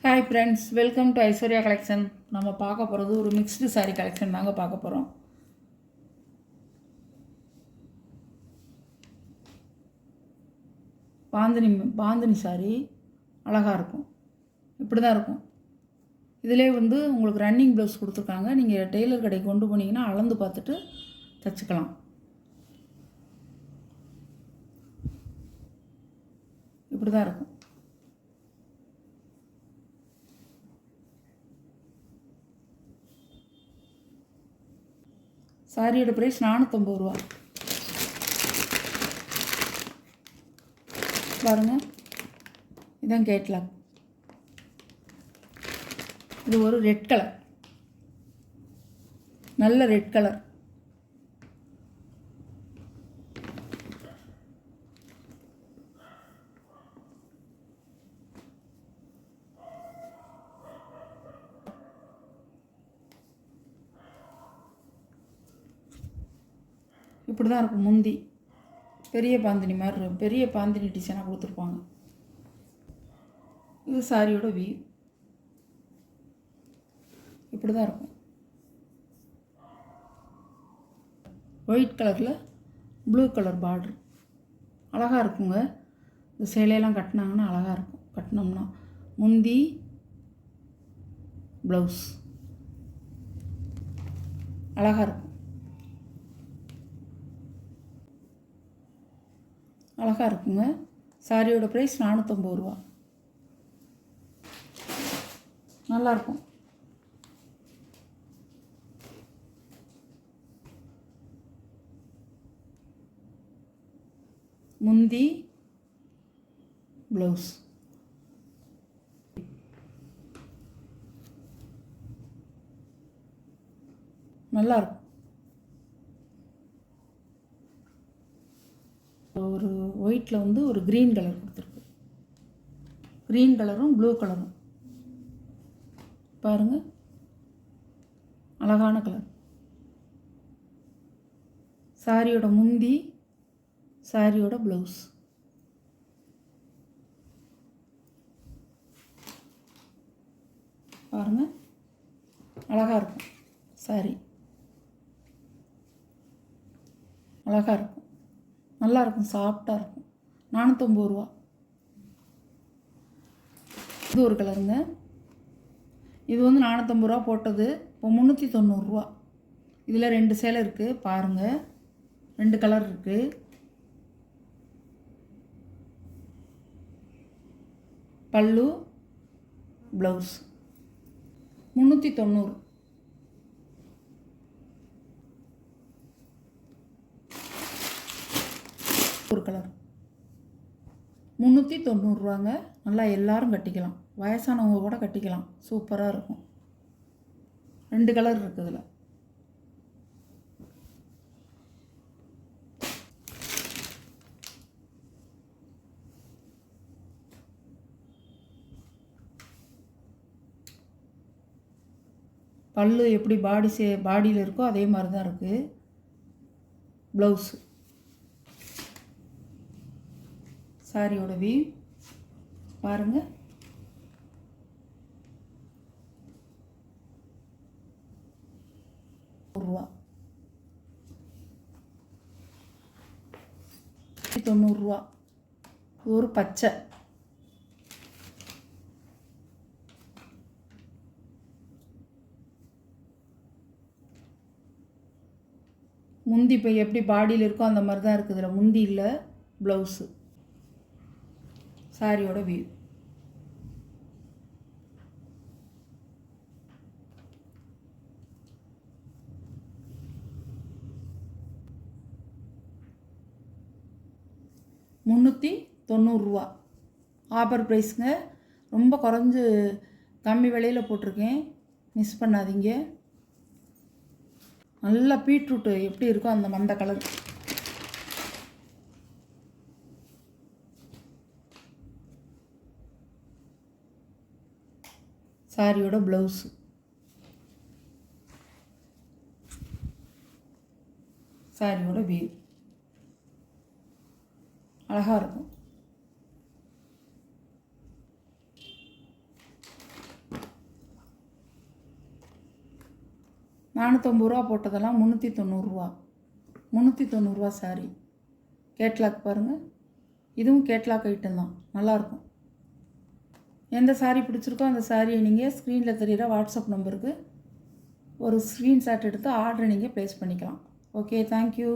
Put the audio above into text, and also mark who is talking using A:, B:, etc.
A: Hi friends, welcome to Aishwarya collection. நம்ம பார்க்க போகிறது ஒரு மிக்ஸ்டு சாரீ கலெக்ஷன் தாங்க பார்க்க போகிறோம். பாந்தினி சாரீ அழகாக இருக்கும். இப்படி தான் இருக்கும். இதிலே உங்களுக்கு ரன்னிங் ப்ளவுஸ் கொடுத்துருக்காங்க. நீங்கள் டெய்லர் கடைக்கு கொண்டு போனீங்கன்னா அளந்து பார்த்துட்டு தைச்சிக்கலாம். இப்படி தான் இருக்கும். சாரியோட ப்ரைஸ் 450 ரூபா. பாருங்கள், இதான் கேட்லாக். இது ஒரு ரெட் கலர், நல்ல ரெட் கலர். இப்படி தான் இருக்கும். முந்தி பெரிய பாந்தினி மாதிரி இருக்கும். பெரிய பாந்தினி டிசைனாக கொடுத்துருப்பாங்க. இது சாரியோட வியூ. இப்படி தான் இருக்கும். ஒயிட் கலரில் ப்ளூ கலர் பார்ட்ரு அழகாக இருக்குங்க. இந்த சேலையெல்லாம் கட்டினாங்கன்னா அழகாக இருக்கும். கட்டினோம்னா முந்தி ப்ளவுஸ் அழகாக இருக்கும். அழகாக இருக்குங்க. சாரியோட ப்ரைஸ் 450 ரூபா. நல்லாயிருக்கும். முந்தி ப்ளவுஸ் நல்லாயிருக்கும். ஒரு ஒயிட்டில் ஒரு க்ரீன் கலர் கொடுத்துருக்கு. க்ரீன் கலரும் ப்ளூ கலரும் பாருங்கள், அழகான கலர். சாரியோட முந்தி, சாரியோட ப்ளவுஸ். பாருங்கள், அழகாக இருக்கும். சாரி அழகாக இருக்கும். நல்லாயிருக்கும். சாஃப்டாக இருக்கும். 450 ரூபா. இது ஒரு கலருங்க. இது 450 ரூபா போட்டது. இப்போ 390 ரூபா. இதில் 2 சேலை இருக்குது. பாருங்கள், 2 கலர் இருக்குது. பல்லு, ப்ளவுஸ் 390. ஒரு கலர் 390 ரூபாங்க. நல்லா எல்லாரும் கட்டிக்கலாம். வயசானவங்க கூட கட்டிக்கலாம். சூப்பராக இருக்கும். 2 கலர் இருக்குது இதில். பல்லு எப்படி பாடியில் இருக்கோ அதே மாதிரி தான் இருக்குது. ப்ளவுஸு. சாரியோட வியூ பாருங்கள். ரூபா 90 ரூபா. ஒரு பச்சை. முந்தி இப்போ எப்படி பாடியில் இருக்கோ அந்த மாதிரி தான் இருக்குது. இதில் முந்தி இல்லை, ப்ளவுஸு. சாரியோட வியூ. $390. ஆஃபர் ப்ரைஸுங்க. ரொம்ப குறைஞ்சு கம்மி விலையில் போட்டிருக்கேன். மிஸ் பண்ணாதீங்க. நல்லா பீட்ரூட்டு எப்படி இருக்கோ அந்த மந்த கலர். சாரியோட ப்ளவுஸு. சாரியோட வியூ அழகாக இருக்கும். 450 போட்டதெல்லாம் 390. 390 சாரி. கேட்லாக் பாருங்கள், இதுவும் கேட்லாக் ஐட்டம் தான், நல்லாயிருக்கும். எந்த சாரீ பிடிச்சிருக்கோ அந்த சாரியை நீங்கள் ஸ்க்ரீனில் தெரிகிற வாட்ஸ்அப் நம்பருக்கு ஒரு ஸ்க்ரீன்ஷாட் எடுத்து ஆர்டரை நீங்கள் ப்ளேஸ் பண்ணிக்கலாம். Okay, thank you.